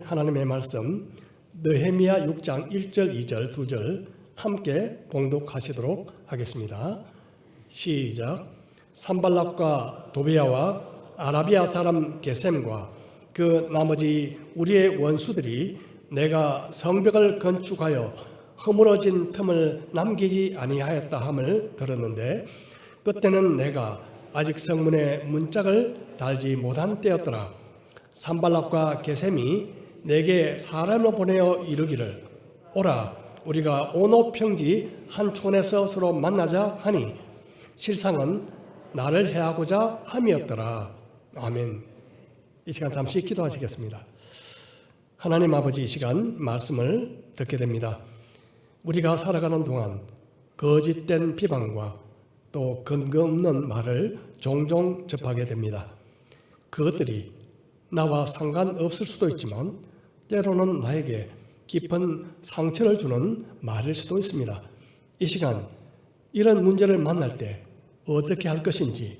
하나님의 말씀 느헤미야 6장 1절, 2절, 2절 함께 봉독하시도록 하겠습니다. 시작. 산발락과 도비야와 아라비아 사람 게셈과 그 나머지 우리의 원수들이 내가 성벽을 건축하여 허물어진 틈을 남기지 아니하였다 함을 들었는데 그때는 내가 아직 성문에 문짝을 달지 못한 때였더라. 산발락과 게셈이 내게 사람을 보내어 이르기를 오라 우리가 오노 평지 한 촌에서 서로 만나자 하니 실상은 나를 해하고자 함이었더라. 아멘. 이 시간 잠시 기도하시겠습니다. 하나님 아버지, 이 시간 말씀을 듣게 됩니다. 우리가 살아가는 동안 거짓된 비방과 또 근거 없는 말을 종종 접하게 됩니다. 그것들이 나와 상관없을 수도 있지만 때로는 나에게 깊은 상처를 주는 말일 수도 있습니다. 이 시간 이런 문제를 만날 때 어떻게 할 것인지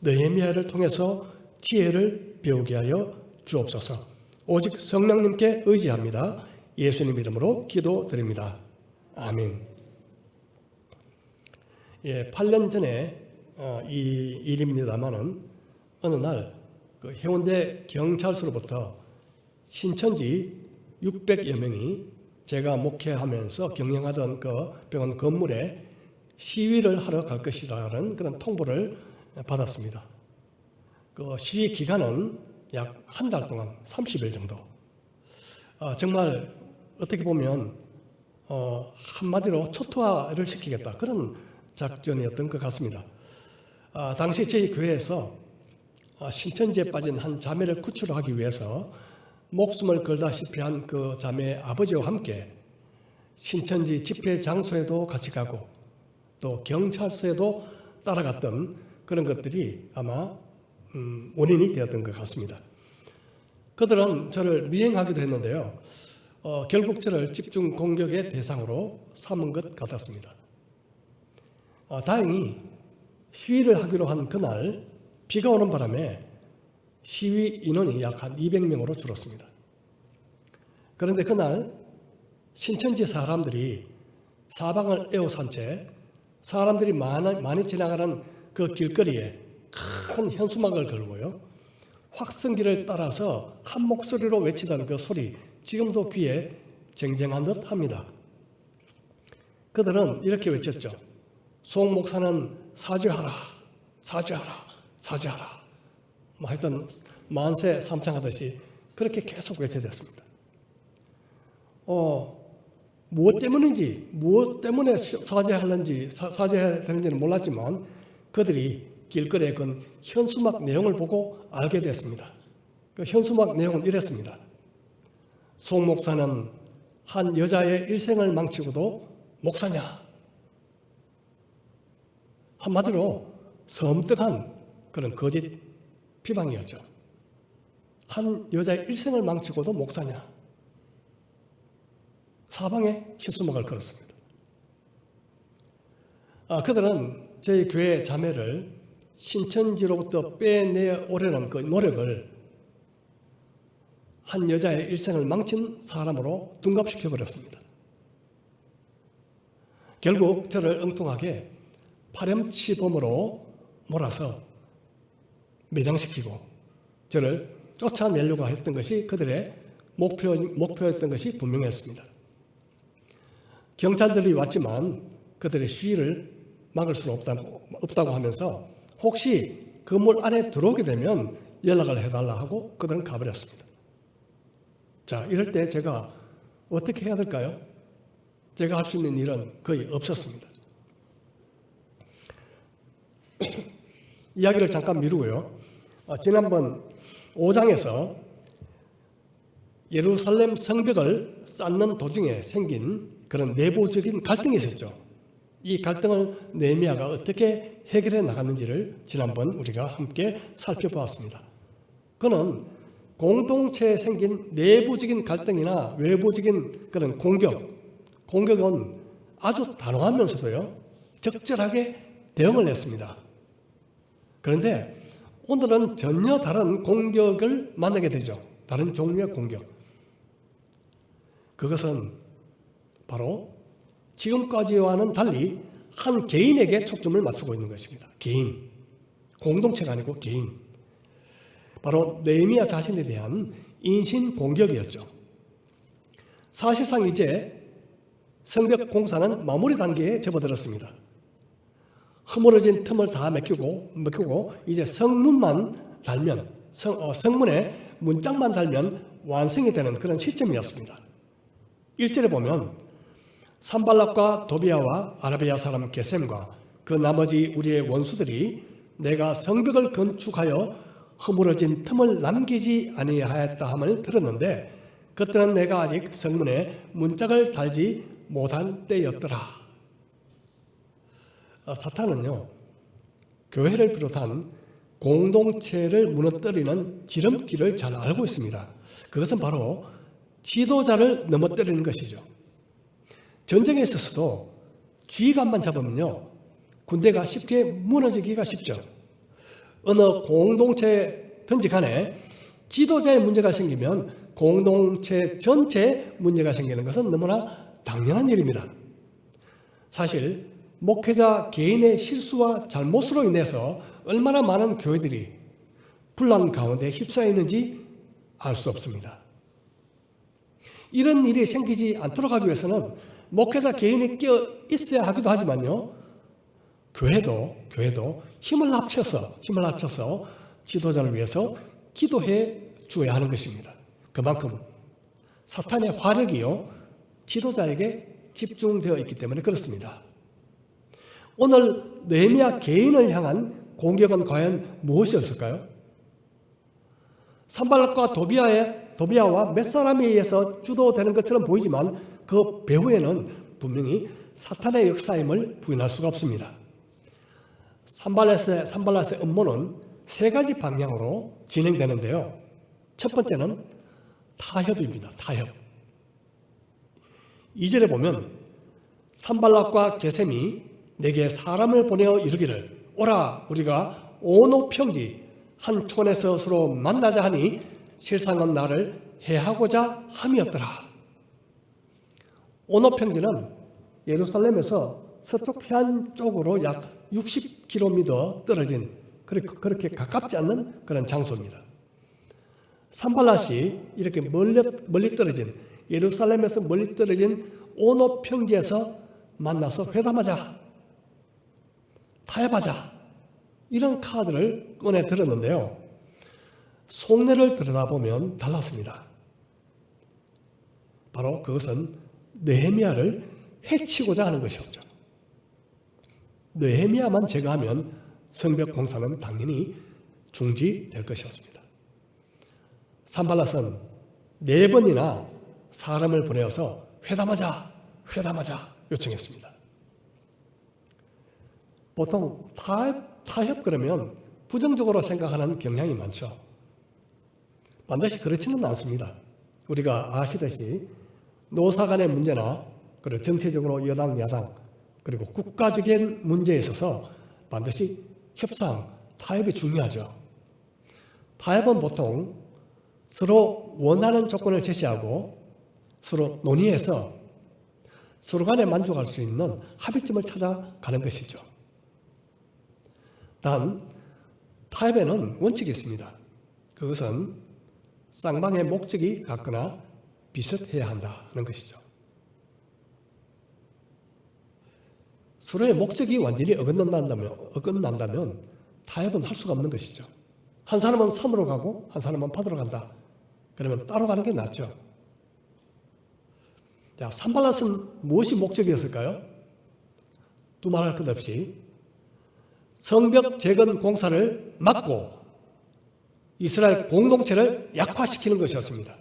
느헤미야를 통해서 지혜를 배우게 하여 주옵소서. 오직 성령님께 의지합니다. 예수님 이름으로 기도드립니다. 아멘. 8년 전에 이 일입니다마는 어느 날 해운대 경찰서로부터 신천지 600여 명이 제가 목회하면서 경영하던 그 병원 건물에 시위를 하러 갈 것이라는 그런 통보를 받았습니다. 그 시위 기간은 약 한 달 동안 30일 정도. 정말 어떻게 보면 한마디로 초토화를 시키겠다 그런 작전이었던 것 같습니다. 당시 저희 교회에서 신천지에 빠진 한 자매를 구출하기 위해서 목숨을 걸다시피 한 그 자매의 아버지와 함께 신천지 집회 장소에도 같이 가고 또 경찰서에도 따라갔던 그런 것들이 아마 원인이 되었던 것 같습니다. 그들은 저를 미행하기도 했는데요. 결국 저를 집중 공격의 대상으로 삼은 것 같았습니다. 다행히 시위를 하기로 한 그날 비가 오는 바람에 시위 인원이 약 한 200명으로 줄었습니다. 그런데 그날 신천지 사람들이 사방을 에워싼 채 사람들이 많이 지나가는 그 길거리에 큰 현수막을 걸고요. 확성기를 따라서 한 목소리로 외치던 그 소리 지금도 귀에 쟁쟁한 듯 합니다. 그들은 이렇게 외쳤죠. 송 목사는 사죄하라, 사죄하라, 사죄하라. 하여튼 만세 삼창하듯이 그렇게 계속 외쳐졌습니다. 무엇 때문에 사죄하는지 사죄해야 되는지는 몰랐지만 그들이 길거리에 건 현수막 내용을 보고 알게 됐습니다. 그 현수막 내용은 이랬습니다. 송 목사는 한 여자의 일생을 망치고도 목사냐? 한마디로 섬뜩한 그런 거짓 비방이었죠. 한 여자의 일생을 망치고도 목사냐? 사방에 현수막을 걸었습니다. 그들은 저희 교회 자매를 신천지로부터 빼내오려는 그 노력을 한 여자의 일생을 망친 사람으로 둔갑시켜버렸습니다. 결국 저를 엉뚱하게 파렴치범으로 몰아서 매장시키고 저를 쫓아내려고 했던 것이 그들의 목표였던 것이 분명했습니다. 경찰들이 왔지만 그들의 시위를 막을 수는 없다고 하면서 혹시 건물 안에 들어오게 되면 연락을 해달라 하고 그들은 가버렸습니다. 자, 이럴 때 제가 어떻게 해야 될까요? 제가 할 수 있는 일은 거의 없었습니다. 이야기를 잠깐 미루고요. 지난번 5장에서 예루살렘 성벽을 쌓는 도중에 생긴 그런 내부적인 갈등이 있었죠. 이 갈등을 느헤미야가 어떻게 해결해 나갔는지를 지난번 우리가 함께 살펴보았습니다. 그는 공동체에 생긴 내부적인 갈등이나 외부적인 그런 공격은 아주 단호하면서도요 적절하게 대응을 했습니다. 그런데 오늘은 전혀 다른 공격을 만나게 되죠. 다른 종류의 공격. 그것은 바로 지금까지와는 달리 한 개인에게 초점을 맞추고 있는 것입니다. 개인, 공동체가 아니고 개인. 바로 느헤미야 자신에 대한 인신 공격이었죠. 사실상 이제 성벽 공사는 마무리 단계에 접어들었습니다. 허물어진 틈을 다 메꾸고 이제 성문만 달면, 성문에 문짝만 달면 완성이 되는 그런 시점이었습니다. 1절에 보면 산발락과 도비아와 아라비아 사람 게셈과 그 나머지 우리의 원수들이 내가 성벽을 건축하여 허물어진 틈을 남기지 아니하였다 함을 들었는데 그때는 내가 아직 성문에 문짝을 달지 못한 때였더라. 사탄은요, 교회를 비롯한 공동체를 무너뜨리는 지름길을 잘 알고 있습니다. 그것은 바로 지도자를 넘어뜨리는 것이죠. 전쟁에 있어서도 지휘관만 잡으면요, 군대가 쉽게 무너지기가 쉽죠. 어느 공동체든지 간에 지도자의 문제가 생기면 공동체 전체에 문제가 생기는 것은 너무나 당연한 일입니다. 사실 목회자 개인의 실수와 잘못으로 인해서 얼마나 많은 교회들이 분란 가운데 휩싸여 있는지 알 수 없습니다. 이런 일이 생기지 않도록 하기 위해서는 목회자 개인이 끼어 있어야 하기도 하지만요, 교회도 힘을 합쳐서 지도자를 위해서 기도해 주어야 하는 것입니다. 그만큼 사탄의 화력이요, 지도자에게 집중되어 있기 때문에 그렇습니다. 오늘 느헤미야 개인을 향한 공격은 과연 무엇이었을까요? 산발락과 도비아와 몇 사람에 의해서 주도되는 것처럼 보이지만 그 배후에는 분명히 사탄의 역사임을 부인할 수가 없습니다. 산발랏의 음모는 세 가지 방향으로 진행되는데요. 첫 번째는 타협입니다. 타협. 2절에 보면 산발락과 게셈이 내게 사람을 보내어 이르기를 오라 우리가 오노 평지 한 촌에서 서로 만나자 하니 실상은 나를 해하고자 함이었더라. 오노 평지는 예루살렘에서 서쪽 해안 쪽으로 약 60km 떨어진 그렇게 가깝지 않는 그런 장소입니다. 산발랏이 이렇게 멀리 떨어진 예루살렘에서 멀리 떨어진 오노 평지에서 만나서 회담하자, 타협하자, 이런 카드를 꺼내 들었는데요. 속내를 들여다보면 달랐습니다. 바로 그것은 느헤미야를 해치고자 하는 것이었죠. 느헤미야만 제거하면 성벽 공사는 당연히 중지될 것이었습니다. 산발랏은 4번이나 사람을 보내어서 회담하자 요청했습니다. 보통 타협 그러면 부정적으로 생각하는 경향이 많죠. 반드시 그렇지는 않습니다. 우리가 아시듯이 노사 간의 문제나 그리고 정치적으로 여당, 야당 그리고 국가적인 문제에 있어서 반드시 협상, 타협이 중요하죠. 타협은 보통 서로 원하는 조건을 제시하고 서로 논의해서 서로 간에 만족할 수 있는 합의점을 찾아가는 것이죠. 단, 타협에는 원칙이 있습니다. 그것은 쌍방의 목적이 같거나 비슷해야 한다는 것이죠. 서로의 목적이 완전히 어긋난다면 타협은 할 수가 없는 것이죠. 한 사람은 산으로 가고 한 사람은 바다로 간다. 그러면 따로 가는 게 낫죠. 자, 산발랏은 무엇이 목적이었을까요? 두말할 것 없이 성벽 재건 공사를 막고 이스라엘 공동체를 약화시키는 것이었습니다.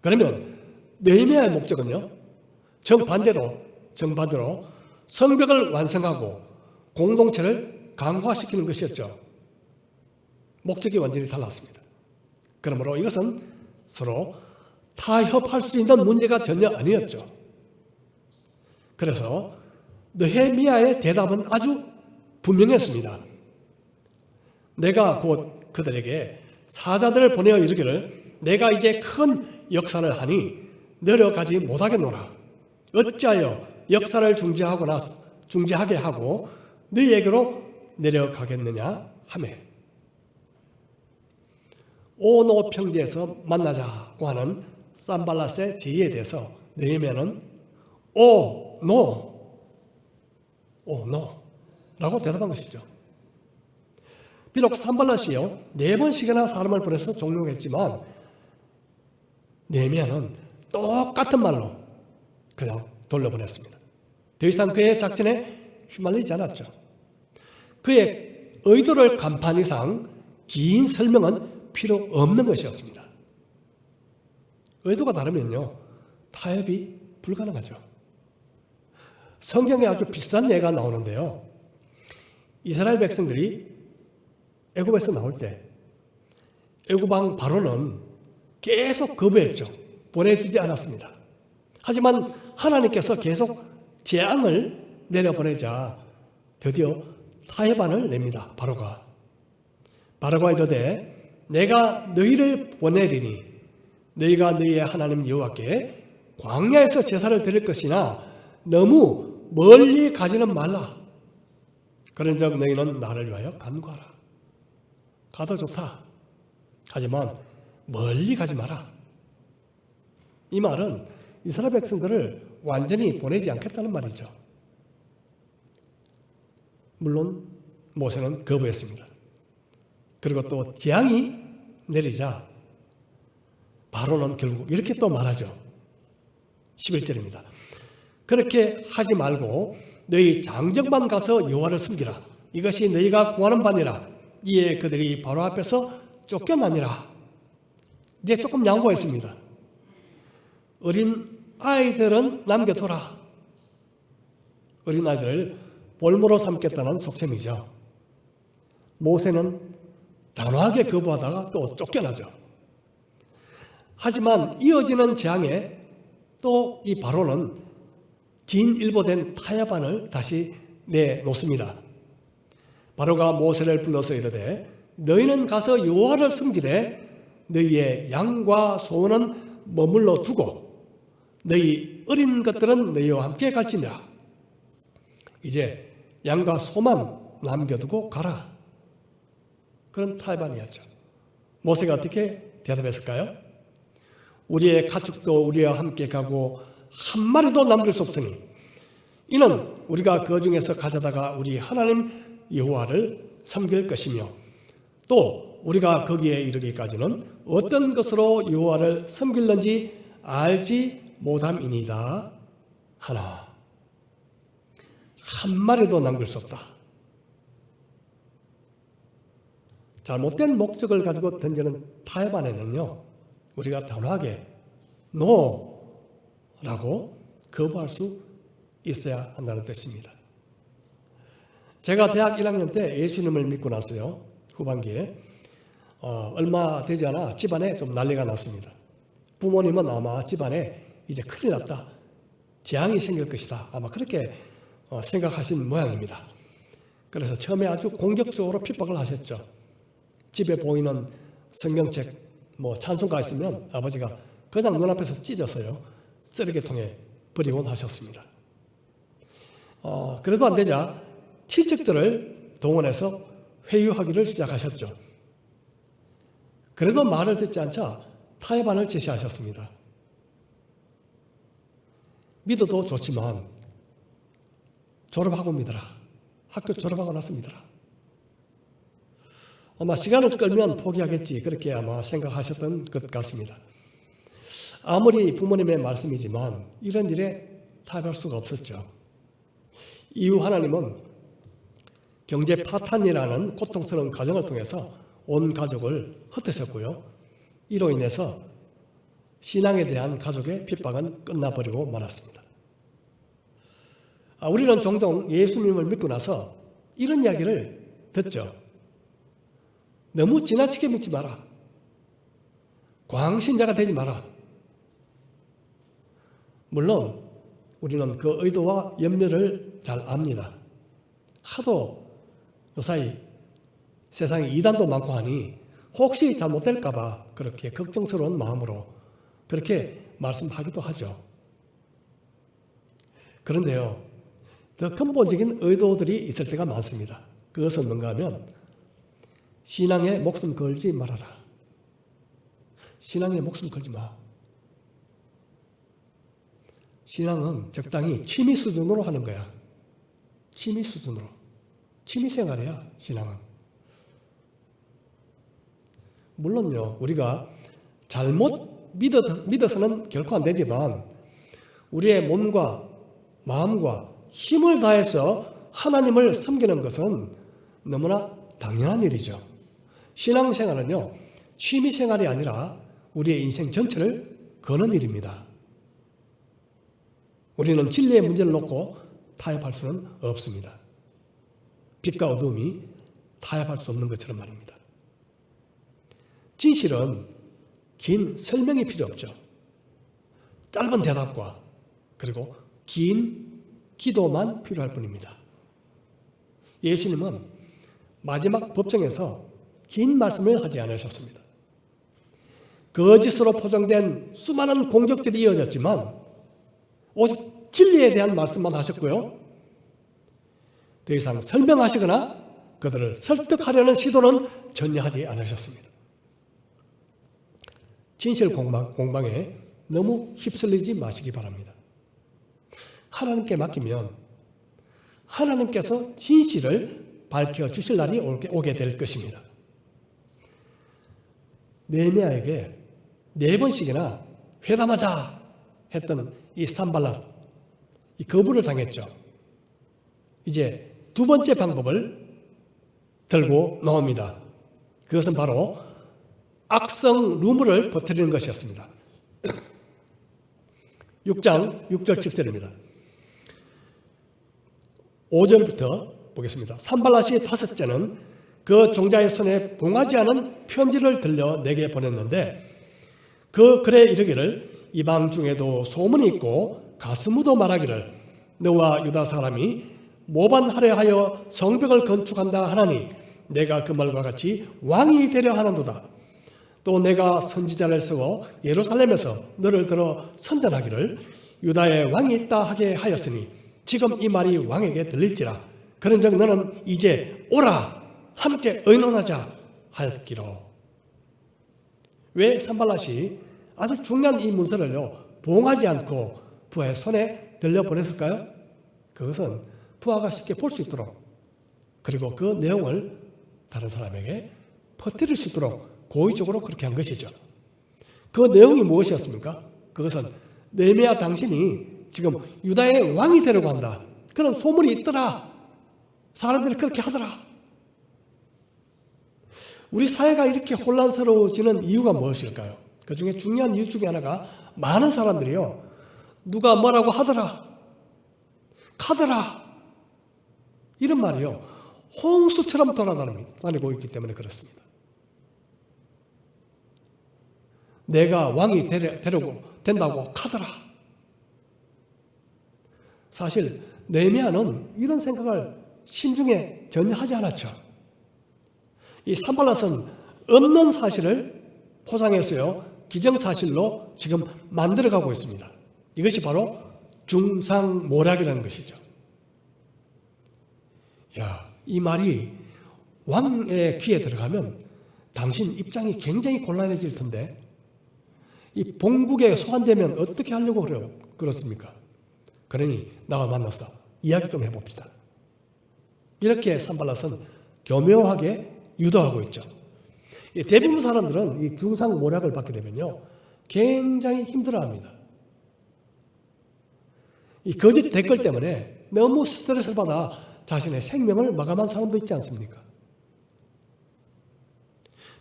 그러면 느헤미야의 목적은요, 정반대로 성벽을 완성하고 공동체를 강화시키는 것이었죠. 목적이 완전히 달랐습니다. 그러므로 이것은 서로 타협할 수 있는 문제가 전혀 아니었죠. 그래서 느헤미야의 대답은 아주 분명했습니다. 내가 곧 그들에게 사자들을 보내어 이르기를 내가 이제 큰 역사를 하니 내려가지 못하겠노라. 어찌하여 역사를 중지하게 하고 너희에게로 내려가겠느냐 하매 오노 평지에서 만나자고 하는 산발랏의 제의에 대해서 느헤미야는 오 노 라고 대답한 것이죠. 비록 산발랏이요 4번씩이나 사람을 보내서 종용했지만 느헤미야는 똑같은 말로 그냥 돌려보냈습니다. 더 이상 그의 작전에 휘말리지 않았죠. 그의 의도를 간파한 이상 긴 설명은 필요 없는 것이었습니다. 의도가 다르면요 타협이 불가능하죠. 성경에 아주 비싼 예가 나오는데요. 이스라엘 백성들이 애굽에서 나올 때 애굽왕 바로는 계속 거부했죠. 보내주지 않았습니다. 하지만 하나님께서 계속 재앙을 내려보내자 드디어 타협안을 냅니다. 바로가 이르되 내가 너희를 보내리니 너희가 너희의 하나님 여호와께 광야에서 제사를 드릴 것이나 너무 멀리 가지는 말라. 그런즉 너희는 나를 위하여 간구하라. 가도 좋다. 하지만 멀리 가지 마라. 이 말은 이스라엘 백성들을 완전히 보내지 않겠다는 말이죠. 물론 모세는 거부했습니다. 그리고 또 재앙이 내리자 바로는 결국 이렇게 또 말하죠. 11절입니다. 그렇게 하지 말고 너희 장정만 가서 여호와를 섬기라. 이것이 너희가 구하는 바니라. 이에 그들이 바로 앞에서 쫓겨나니라. 이제 조금 양보했습니다. 어린 아이들은 남겨둬라. 어린 아이들을 볼모로 삼겠다는 속셈이죠. 모세는 단호하게 거부하다가 또 쫓겨나죠. 하지만 이어지는 재앙에 또 이 바로는 진일보된 타협안을 다시 내놓습니다. 바로가 모세를 불러서 이르되 너희는 가서 여호와를 섬기되 너희의 양과 소는 머물러 두고 너희 어린 것들은 너희와 함께 갈지니라. 이제 양과 소만 남겨두고 가라. 그런 타협안이었죠. 모세가 어떻게 대답했을까요? 우리의 가축도 우리와 함께 가고 한 마리도 남길 수 없으니 이는 우리가 그 중에서 가져다가 우리 하나님 여호와를 섬길 것이며 또 우리가 거기에 이르기까지는 어떤 것으로 여호와를 섬길는지 알지 못함이니이다 하나. 한 마리도 남길 수 없다. 잘못된 목적을 가지고 던지는 타협안에는요 우리가 단호하게 노라고 거부할 수 있어야 한다는 뜻입니다. 제가 대학 1학년 때 예수님을 믿고 났어요. 후반기에 얼마 되지 않아 집안에 좀 난리가 났습니다. 부모님은 아마 집안에 이제 큰일 났다. 재앙이 생길 것이다. 아마 그렇게 생각하신 모양입니다. 그래서 처음에 아주 공격적으로 핍박을 하셨죠. 집에 보이는 성경책 찬송가 있으면 아버지가 그냥 눈앞에서 찢어서요 쓰레기통에 버리곤 하셨습니다. 그래도 안 되자 친척들을 동원해서 회유하기를 시작하셨죠. 그래도 말을 듣지 않자 타협안을 제시하셨습니다. 믿어도 좋지만 졸업하고 믿어라. 학교 졸업하고 나서 믿어라. 아마 시간을 끌면 포기하겠지 그렇게 아마 생각하셨던 것 같습니다. 아무리 부모님의 말씀이지만 이런 일에 타협할 수가 없었죠. 이후 하나님은 경제 파탄이라는 고통스러운 과정을 통해서 온 가족을 흩으셨고요. 이로 인해서 신앙에 대한 가족의 핍박은 끝나버리고 말았습니다. 우리는 종종 예수님을 믿고 나서 이런 이야기를 듣죠. 너무 지나치게 믿지 마라. 광신자가 되지 마라. 물론 우리는 그 의도와 염려를 잘 압니다. 하도 요사이 세상에 이단도 많고 하니 혹시 잘못될까 봐 그렇게 걱정스러운 마음으로 그렇게 말씀하기도 하죠. 그런데요, 더 근본적인 의도들이 있을 때가 많습니다. 그것은 뭔가 하면 신앙에 목숨 걸지 말아라. 신앙에 목숨 걸지 마. 신앙은 적당히 취미 수준으로 하는 거야. 취미 수준으로. 취미 생활이야, 신앙은. 물론요, 우리가 잘못 믿어서는 결코 안 되지만 우리의 몸과 마음과 힘을 다해서 하나님을 섬기는 것은 너무나 당연한 일이죠. 신앙생활은요, 취미생활이 아니라 우리의 인생 전체를 거는 일입니다. 우리는 진리의 문제를 놓고 타협할 수는 없습니다. 빛과 어둠이 타협할 수 없는 것처럼 말입니다. 진실은 긴 설명이 필요 없죠. 짧은 대답과 그리고 긴 기도만 필요할 뿐입니다. 예수님은 마지막 법정에서 긴 말씀을 하지 않으셨습니다. 거짓으로 포장된 수많은 공격들이 이어졌지만 오직 진리에 대한 말씀만 하셨고요. 더 이상 설명하시거나 그들을 설득하려는 시도는 전혀 하지 않으셨습니다. 진실 공방에 너무 휩쓸리지 마시기 바랍니다. 하나님께 맡기면 하나님께서 진실을 밝혀주실 날이 오게 될 것입니다. 느헤미야에게 4번씩이나 회담하자 했던 이 산발랏, 이 거부를 당했죠. 이제 2번째 방법을 들고 나옵니다. 그것은 바로 악성 루머를 퍼뜨리는 것이었습니다. 6장 6절 7절입니다. 5절부터 보겠습니다. 산발랏이 5째는 그 종자의 손에 봉하지 않은 편지를 들려 내게 보냈는데 그 글에 이르기를 이방 중에도 소문이 있고 가스무도 말하기를 너와 유다 사람이 모반하려 하여 성벽을 건축한다 하나니 내가 그 말과 같이 왕이 되려 하는도다. 또 내가 선지자를 세워 예루살렘에서 너를 들어 선전하기를 유다에 왕이 있다 하게 하였으니 지금 이 말이 왕에게 들릴지라. 그런즉 너는 이제 오라 함께 의논하자 하였기로. 왜 산발랏이 아주 중요한 이 문서를요 봉하지 않고 부하의 손에 들려보냈을까요? 그것은 부하가 쉽게 볼 수 있도록 그리고 그 내용을 다른 사람에게 퍼뜨릴 수 있도록 고의적으로 그렇게 한 것이죠. 그 내용이 무엇이었습니까? 그것은 느헤미야 당신이 지금 유다의 왕이 되려고 한다. 그런 소문이 있더라. 사람들이 그렇게 하더라. 우리 사회가 이렇게 혼란스러워지는 이유가 무엇일까요? 그 중에 중요한 이유 중에 하나가 많은 사람들이요. 누가 뭐라고 하더라. 카더라. 이런 말이요. 홍수처럼 돌아다니고 있기 때문에 그렇습니다. 내가 왕이 되려고 된다고 카더라. 사실 느헤미야는 이런 생각을 심중에 전혀 하지 않았죠. 이 산발랏은 없는 사실을 포장해서요 기정사실로 지금 만들어가고 있습니다. 이것이 바로 중상모략이라는 것이죠. 이 말이 왕의 귀에 들어가면 당신 입장이 굉장히 곤란해질 텐데 이 봉국에 소환되면 어떻게 하려고 그렇습니까? 그러니 나와 만나서 이야기 좀 해봅시다. 이렇게 산발랏은 교묘하게 유도하고 있죠. 대부분 사람들은 이 중상모략을 받게 되면요 굉장히 힘들어합니다. 이 거짓 댓글 때문에 너무 스트레스를 받아 자신의 생명을 마감한 사람도 있지 않습니까?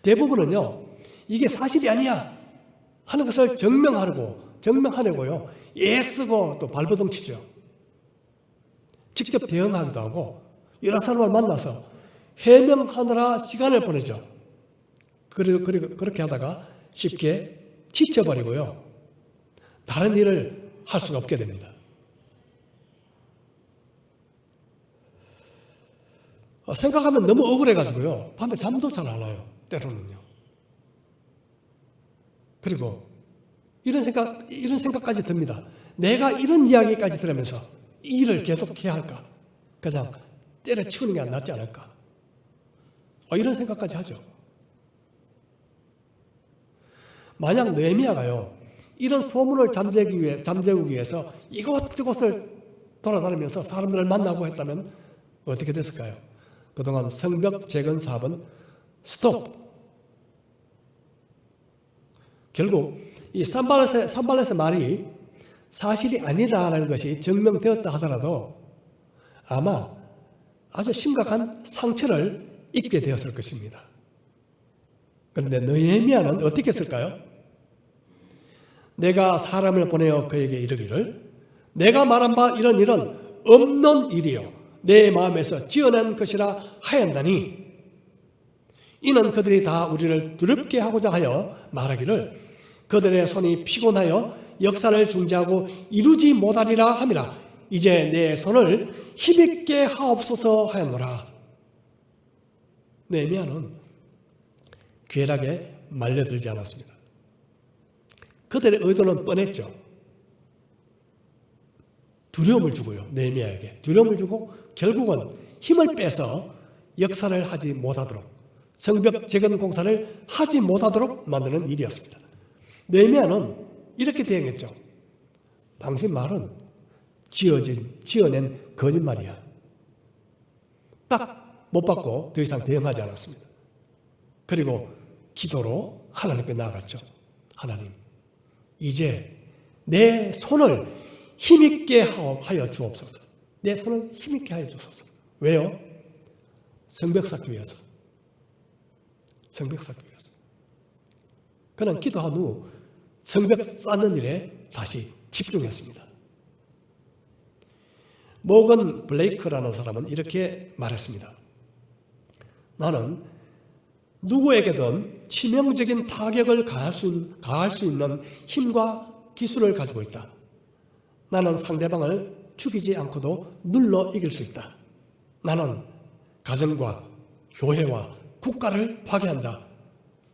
대부분은요 이게 사실이 아니야 하는 것을 증명하려고요 애쓰고 또 발버둥 치죠. 직접 대응하기도 하고 여러 사람을 만나서 해명하느라 시간을 보내죠. 그렇게 하다가 쉽게 지쳐버리고요 다른 일을 할 수가 없게 됩니다. 생각하면 너무 억울해가지고요 밤에 잠도 잘 안 와요. 때로는요. 그리고 이런 생각까지 듭니다. 내가 이런 이야기까지 들으면서 이 일을 계속해야 할까? 그냥 때려치우는 게 낫지 않을까? 이런 생각까지 하죠. 만약 느헤미야가요, 이런 소문을 잠재우기 위해서 이곳저곳을 돌아다니면서 사람들을 만나고 했다면 어떻게 됐을까요? 그동안 성벽 재건 사업은 스톱. 결국 이 산발렛의 말이 사실이 아니다라는 것이 증명되었다 하더라도 아마 아주 심각한 상처를 입게 되었을 것입니다. 그런데 느헤미야는 어떻게 했을까요? 내가 사람을 보내어 그에게 이르기를 내가 말한 바 이런 일은 없는 일이요 내 마음에서 지어낸 것이라 하였나니 이는 그들이 다 우리를 두렵게 하고자 하여 말하기를 그들의 손이 피곤하여 역사를 중지하고 이루지 못하리라 함이라. 이제 내 손을 힘있게 하옵소서 하였노라. 느헤미야는 괴락에 말려들지 않았습니다. 그들의 의도는 뻔했죠. 두려움을 주고요. 느헤미야에게 두려움을 주고 결국은 힘을 빼서 역사를 하지 못하도록, 성벽 재건 공사를 하지 못하도록 만드는 일이었습니다. 느헤미야는 이렇게 대응했죠. 당신 말은 지어낸 거짓말이야. 딱 못 받고 더 이상 대응하지 않았습니다. 그리고 기도로 하나님께 나아갔죠. 하나님, 이제 내 손을 힘있게 하여 주옵소서. 내 손을 힘있게 하여 주소서. 왜요? 성벽 쌓기 위해서. 성벽 쌓기 위해서. 그는 기도한 후 성벽 쌓는 일에 다시 집중했습니다. 모건 블레이크라는 사람은 이렇게 말했습니다. 나는 누구에게든 치명적인 타격을 가할 수 있는 힘과 기술을 가지고 있다. 나는 상대방을 죽이지 않고도 눌러 이길 수 있다. 나는 가정과 교회와 국가를 파괴한다.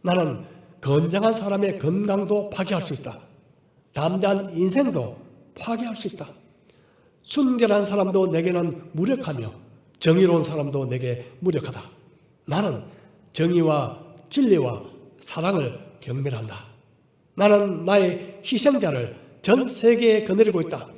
나는 건장한 사람의 건강도 파괴할 수 있다. 담대한 인생도 파괴할 수 있다. 순결한 사람도 내게는 무력하며 정의로운 사람도 내게 무력하다. 나는 정의와 진리와 사랑을 경멸한다. 나는 나의 희생자를 전 세계에 거느리고 있다.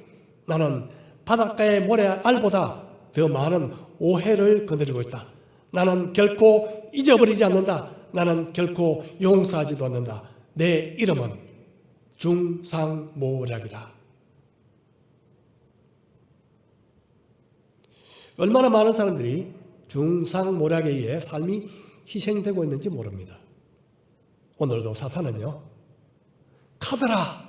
나는 바닷가의 모래알보다 더 많은 오해를 거느리고 있다. 나는 결코 잊어버리지 않는다. 나는 결코 용서하지도 않는다. 내 이름은 중상모략이다. 얼마나 많은 사람들이 중상모략에 의해 삶이 희생되고 있는지 모릅니다. 오늘도 사탄은요, 카더라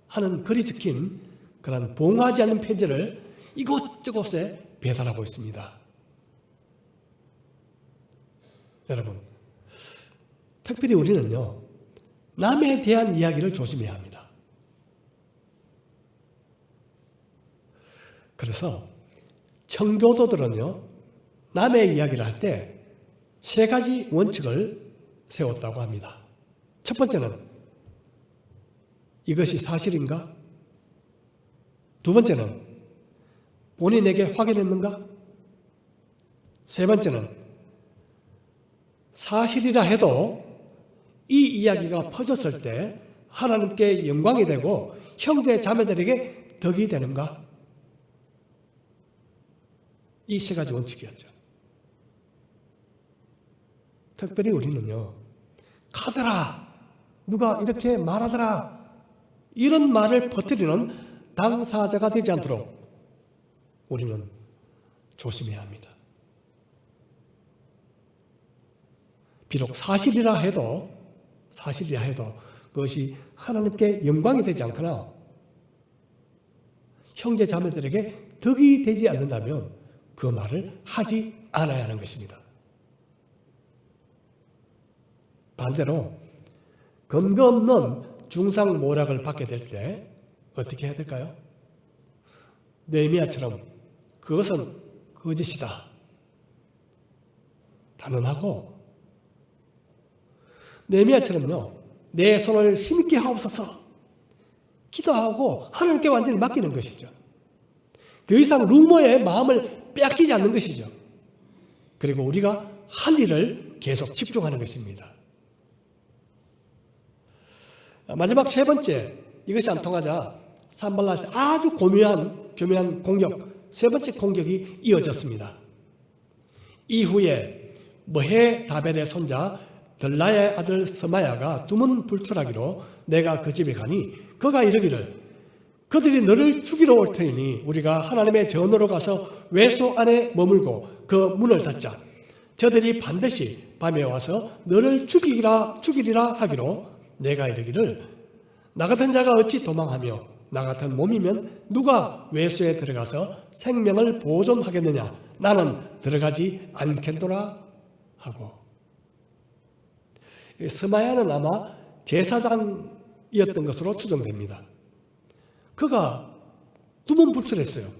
하는 글이 적힌 그런 봉하지 않는 편지를 이곳저곳에 배달하고 있습니다. 여러분, 특별히 우리는요, 남에 대한 이야기를 조심해야 합니다. 그래서 청교도들은요, 남의 이야기를 할 때 세 가지 원칙을 세웠다고 합니다. 첫 번째는 이것이 사실인가? 두 번째는 본인에게 확인했는가? 세 번째는 사실이라 해도 이 이야기가 퍼졌을 때 하나님께 영광이 되고 형제 자매들에게 덕이 되는가? 이 세 가지 원칙이었죠. 특별히 우리는요, 가더라, 누가 이렇게 말하더라, 이런 말을 퍼뜨리는 당사자가 되지 않도록 우리는 조심해야 합니다. 비록 사실이라 해도 그것이 하나님께 영광이 되지 않거나 형제 자매들에게 덕이 되지 않는다면 그 말을 하지 않아야 하는 것입니다. 반대로 근거 없는 중상모략을 받게 될 때 어떻게 해야 될까요? 느헤미야처럼 그것은 거짓이다 단언하고, 느헤미야처럼요, 내 손을 힘있게 하옵소서. 기도하고 하나님께 완전히 맡기는 것이죠. 더 이상 루머의 마음을 빼앗기지 않는 것이죠. 그리고 우리가 할 일을 계속 집중하는 것입니다. 마지막 세 번째, 이것이 안 통하자 산발랏의 아주 교묘한 공격, 세 번째 공격이 이어졌습니다. 이후에 머헤다벨의 손자 들라의 아들 스마야가 두문불출하기로 내가 그 집에 가니 그가 이르기를 그들이 너를 죽이러 올 터이니 우리가 하나님의 전으로 가서 외소 안에 머물고 그 문을 닫자. 저들이 반드시 밤에 와서 너를 죽이리라 하기로 내가 이르기를 나 같은 자가 어찌 도망하며 나 같은 몸이면 누가 외소에 들어가서 생명을 보존하겠느냐. 나는 들어가지 않겠노라 하고. 스마야는 아마 제사장이었던 것으로 추정됩니다. 그가 두문불출했어요.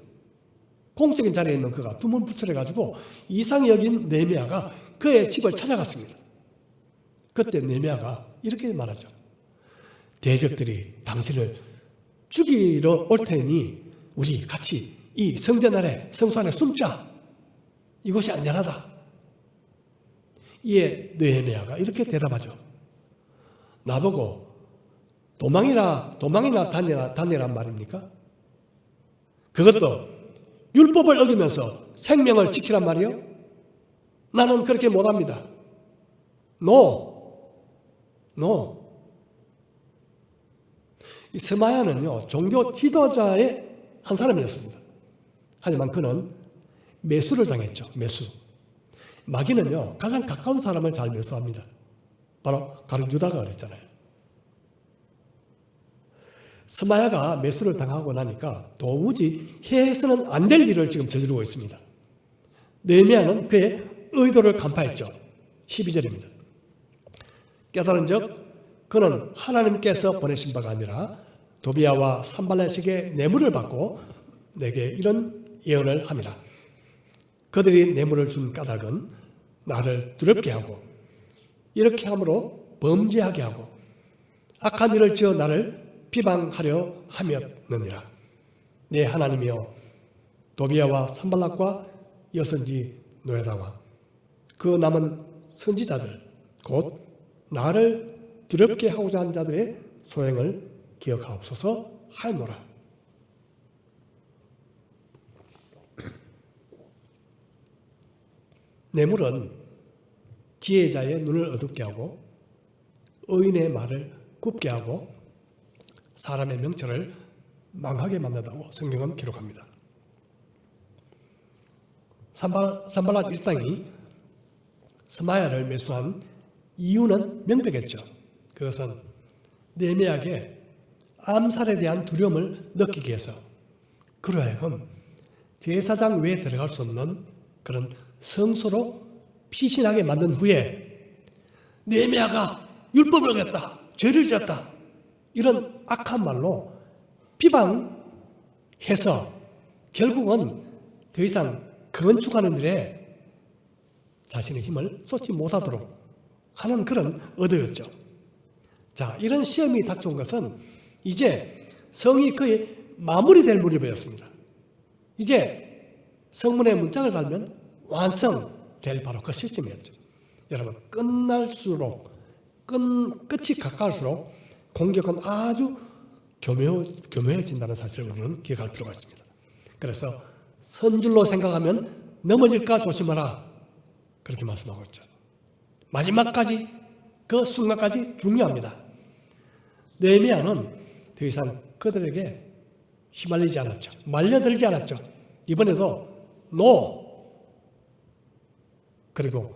공적인 자리에 있는 그가 두문불출해가지고 이상히 여긴 느헤미야가 그의 집을 찾아갔습니다. 그때 느헤미야가 이렇게 말하죠. 대적들이 당신을 죽이러 올 테니 우리 같이 이 성전 아래 성소 안에 숨자. 이곳이 안전하다. 이에 느헤미야가 이렇게 대답하죠. 나보고 도망이나 다니란 말입니까? 그것도 율법을 어기면서 생명을 지키란 말이요? 나는 그렇게 못합니다. 이 스마야는요, 종교 지도자의 한 사람이었습니다. 하지만 그는 매수를 당했죠. 매수. 마귀는요, 가장 가까운 사람을 잘 매수합니다. 바로 가룟 유다가 그랬잖아요. 스마야가 매수를 당하고 나니까 도무지 해서는 안 될 일을 지금 저지르고 있습니다. 느헤미야는 그의 의도를 간파했죠. 12절입니다. 깨달은즉 그는 하나님께서 보내신 바가 아니라 도비야와 산발랏에게 뇌물을 받고 내게 이런 예언을 함이라. 그들이 뇌물을 준 까닭은 나를 두렵게 하고 이렇게 함으로 범죄하게 하고 악한 일을 지어 나를 비방하려 함이었느니라. 내 하나님이여 도비야와 산발랏과 여선지 노예다와 그 남은 선지자들 곧 나를 두렵게 하고자 하는 자들의 소행을 기억하옵소서 하였노라. 뇌물은 지혜자의 눈을 어둡게 하고 의인의 말을 굽게 하고 사람의 명철을 망하게 만든다고 성경은 기록합니다. 산발랏 일당이 스마야를 매수한 이유는 명백했죠. 그것은 느헤미야에게 암살에 대한 두려움을 느끼게 해서 그로 하여금 제사장 외에 들어갈 수 없는 그런 성소로 피신하게 만든 후에 느헤미야가 율법을 어겼다, 죄를 지었다 이런 악한 말로 비방해서 결국은 더 이상 건축하는 일에 자신의 힘을 쏟지 못하도록 하는 그런 의도였죠. 자, 이런 시험이 닥쳐온 것은 이제 성이 거의 마무리될 무렵이었습니다. 이제 성문에 문짝을 달면 완성될 바로 그 시점이었죠. 여러분, 끝이 가까울수록 공격은 아주 교묘해진다는 사실을 우리는 기억할 필요가 있습니다. 그래서 선줄로 생각하면 넘어질까 조심하라 그렇게 말씀하고 있죠. 마지막까지 그 순간까지 중요합니다. 느헤미야는 더 이상 그들에게 휘말리지 않았죠. 말려들지 않았죠. 이번에도 그리고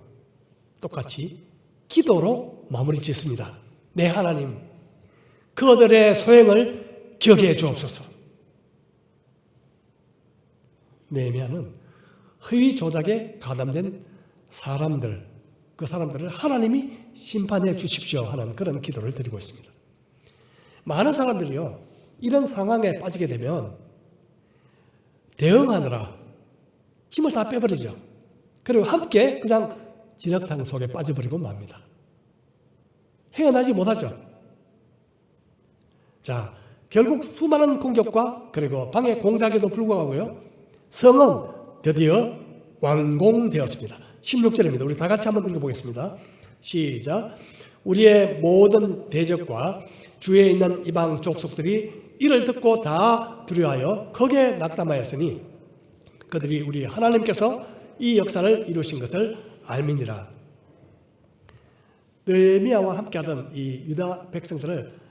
똑같이 기도로 마무리 짓습니다. 내 하나님, 그들의 소행을 기억해 주옵소서. 느헤미야는 허위 조작에 가담된 사람들, 그 사람들을 하나님이 심판해 주십시오 하는 그런 기도를 드리고 있습니다. 많은 사람들이요, 이런 상황에 빠지게 되면 대응하느라 힘을 다 빼버리죠. 그리고 함께 그냥 지력탕 속에 빠져버리고 맙니다. 헤어나지 못하죠. 자, 결국 수많은 공격과 그리고 방해 공작에도 불구하고요, 성은 드디어 완공되었습니다. 16절입니다. 우리 다 같이 한번 읽어보겠습니다. 시작. 우리의 모든 대적과 주위에 있는 이방 족속들이 이를 듣고 다 두려워하여 거기에 낙담하였으니 그들이 우리 하나님께서 이 역사를 이루신 것을 알미니라. 느헤미야와 함께하던 이 유다 백성들을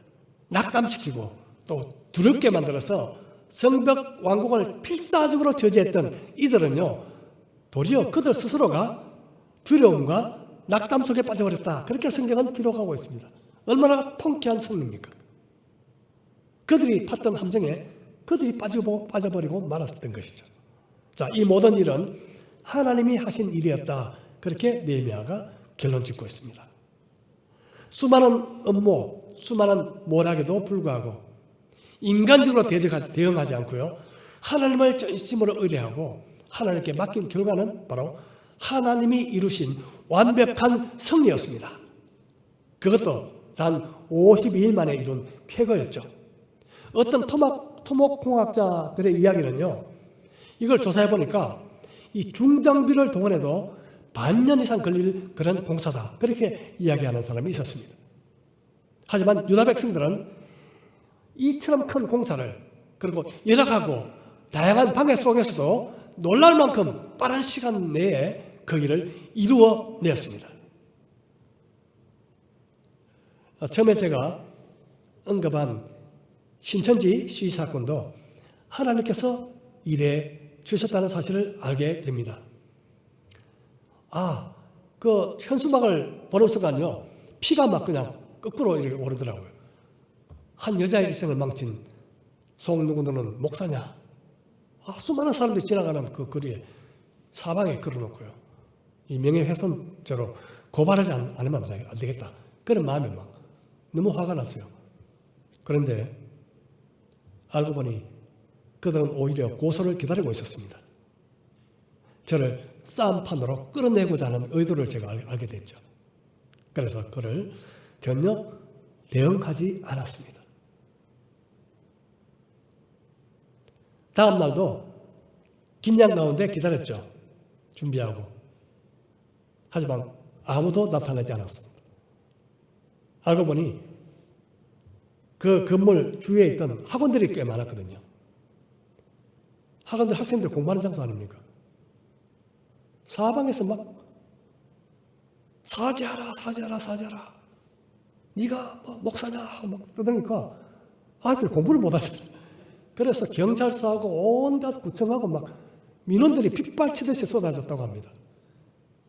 낙담시키고 또 두렵게 만들어서 성벽 완공을 필사적으로 저지했던 이들은요, 도리어 그들 스스로가 두려움과 낙담 속에 빠져버렸다. 그렇게 성경은 기록하고 있습니다. 얼마나 통쾌한 승리입니까? 그들이 팠던 함정에 그들이 빠져버리고 말았던 것이죠. 자, 이 모든 일은 하나님이 하신 일이었다. 그렇게 느헤미야가 결론 짓고 있습니다. 수많은 음모, 수많은 모략에도 불구하고 인간적으로 대응하지 않고요, 하나님을 전심으로 의뢰하고 하나님께 맡긴 결과는 바로 하나님이 이루신 완벽한 승리였습니다. 그것도 단 52일 만에 이룬 쾌거였죠. 어떤 토목공학자들의 이야기는요, 이걸 조사해 보니까 이 중장비를 동원해도 반년 이상 걸릴 그런 공사다, 그렇게 이야기하는 사람이 있었습니다. 하지만 유다 백성들은 이처럼 큰 공사를, 그리고 열악하고 다양한 방해 속에서도 놀랄 만큼 빠른 시간 내에 그 일을 이루어냈습니다. 처음에 제가 언급한 신천지 시위 사건도 하나님께서 일해 주셨다는 사실을 알게 됩니다. 그 현수막을 보는 순간요, 피가 막 그냥 거꾸로 이렇게 오르더라고요. 한 여자의 일생을 망친 송누구는 목사냐? 수많은 사람들이 지나가는 그 거리에 사방에 걸어놓고요, 이 명예훼손죄로 고발하지 않으면 안 되겠다, 그런 마음이 막 너무 화가 났어요. 그런데 알고 보니 그들은 오히려 고소를 기다리고 있었습니다. 저를 싸움판으로 끌어내고자 하는 의도를 제가 알게 됐죠. 그래서 그를 전혀 대응하지 않았습니다. 다음 날도 긴장 가운데 기다렸죠. 준비하고. 하지만 아무도 나타나지 않았습니다. 알고 보니 그 건물 주위에 있던 학원들이 꽤 많았거든요. 학원들, 학생들 공부하는 장소 아닙니까? 사방에서 막 사죄하라, 사죄하라, 사죄하라, 네가 목사냐 하고 막 떠드니까 아이들 공부를 못하더라. 그래서 경찰서하고 온갖 구청하고 막 민원들이 빗발치듯이 쏟아졌다고 합니다.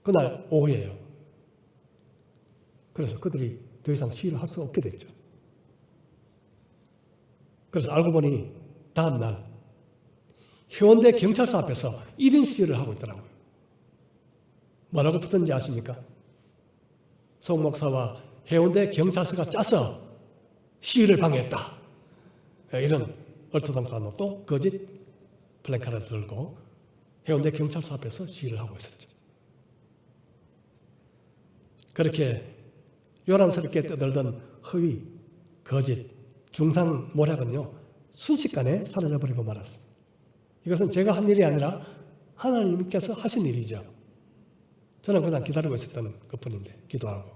그날 오후에요. 그래서 그들이 더 이상 시위를 할 수 없게 됐죠. 그래서 알고 보니 다음 날 해운대 경찰서 앞에서 1인 시위를 하고 있더라고요. 뭐라고 붙었는지 아십니까? 송 목사와 해운대 경찰서가 짜서 시위를 방해했다, 이런 얼토당토한 또 거짓 플래카드를 들고 해운대 경찰서 앞에서 시위를 하고 있었죠. 그렇게 요란스럽게 떠들던 허위, 거짓, 중상 모략은요, 순식간에 사라져버리고 말았습니다. 이것은 제가 한 일이 아니라 하나님께서 하신 일이죠. 저는 그냥 기다리고 있었던 것뿐인데, 기도하고.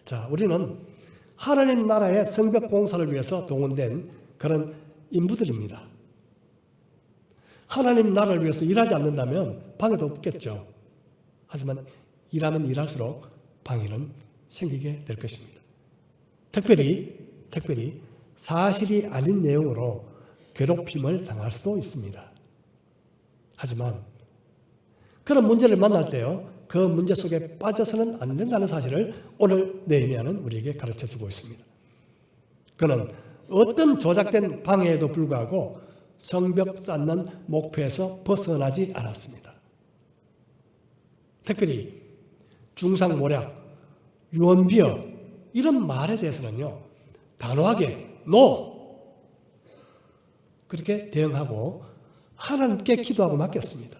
자, 우리는 하나님 나라의 성벽 공사를 위해서 동원된 그런 인부들입니다. 하나님 나라를 위해서 일하지 않는다면 방해도 없겠죠. 하지만 일하면 일할수록 방해는 생기게 될 것입니다. 특별히 사실이 아닌 내용으로 괴롭힘을 당할 수도 있습니다. 하지만 그런 문제를 만날 때요, 그 문제 속에 빠져서는 안 된다는 사실을 오늘 느헤미야는 우리에게 가르쳐주고 있습니다. 그는 어떤 조작된 방해에도 불구하고 성벽 쌓는 목표에서 벗어나지 않았습니다. 특별히 중상모략, 유언비어 이런 말에 대해서는요, 단호하게 NO! 그렇게 대응하고 하나님께 기도하고 맡겼습니다.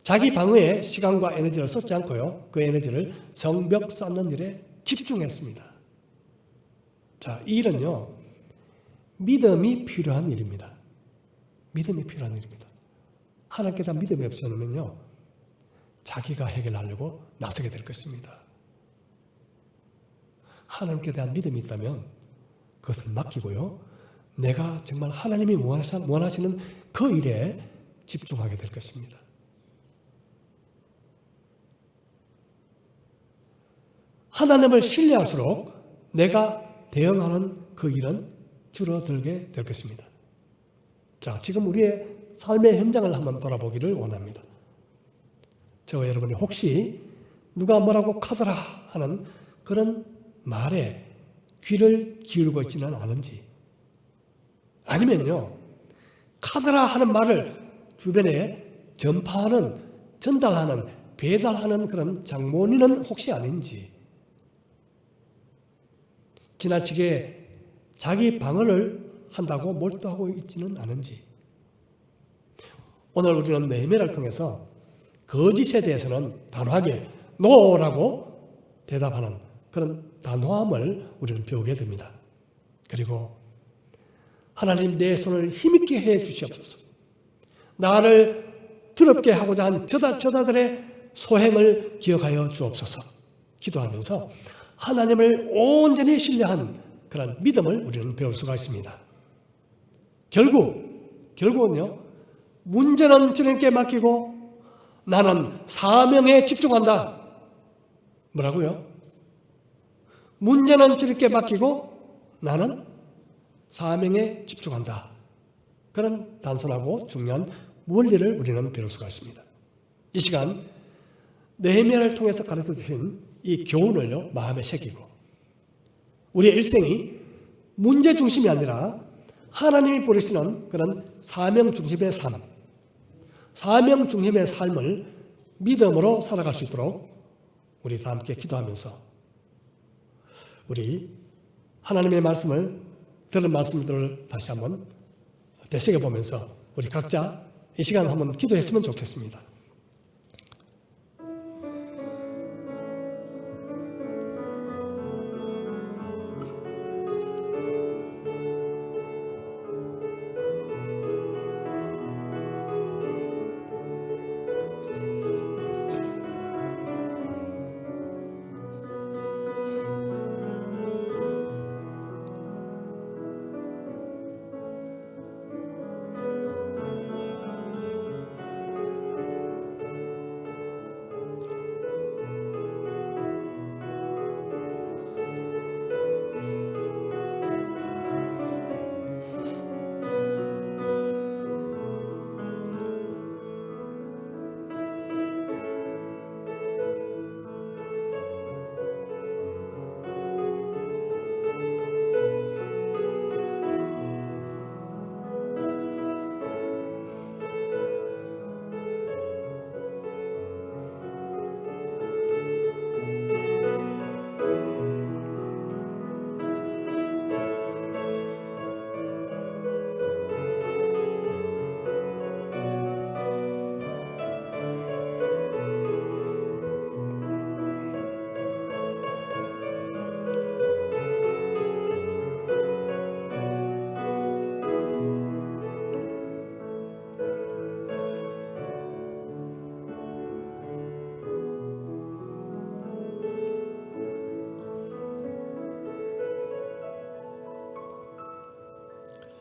자기 방어에 시간과 에너지를 쏟지 않고요, 그 에너지를 성벽 쌓는 일에 집중했습니다. 자, 이 일은요, 믿음이 필요한 일입니다. 믿음이 필요한 일입니다. 하나님께 대한 믿음이 없으면요, 자기가 해결하려고 나서게 될 것입니다. 하나님께 대한 믿음이 있다면 그것을 맡기고요, 내가 정말 하나님이 원하시는 그 일에 집중하게 될 것입니다. 하나님을 신뢰할수록 내가 대응하는 그 일은 줄어들게 될 것입니다. 자, 지금 우리의 삶의 현장을 한번 돌아보기를 원합니다. 저와 여러분이 혹시 누가 뭐라고 카더라 하는 그런 말에 귀를 기울이고 있지는 않은지, 아니면요, 카더라 하는 말을 주변에 전파하는, 전달하는, 배달하는 그런 장본인은 혹시 아닌지, 지나치게 자기 방어를 한다고 몰두하고 있지는 않은지. 오늘 우리는 느헤미야를 통해서 거짓에 대해서는 단호하게 노라고 대답하는 그런 단호함을 우리는 배우게 됩니다. 그리고 하나님, 내 손을 힘있게 해 주시옵소서. 나를 두렵게 하고자 한 저자들의 소행을 기억하여 주옵소서. 기도하면서 하나님을 온전히 신뢰한 그런 믿음을 우리는 배울 수가 있습니다. 결국은요, 문제는 주님께 맡기고 나는 사명에 집중한다. 뭐라고요? 문제는 주님께 맡기고 나는 사명에 집중한다. 그런 단순하고 중요한 원리를 우리는 배울 수가 있습니다. 이 시간 느헤미야를 통해서 가르쳐 주신 이 교훈을요, 마음에 새기고 우리의 일생이 문제 중심이 아니라 하나님이 부르시는 그런 사명 중심의 삶, 사명 중심의 삶을 믿음으로 살아갈 수 있도록 우리 다 함께 기도하면서 우리 하나님의 말씀을 들은 말씀들을 다시 한번 되새겨보면서 우리 각자 이 시간 한번 기도했으면 좋겠습니다.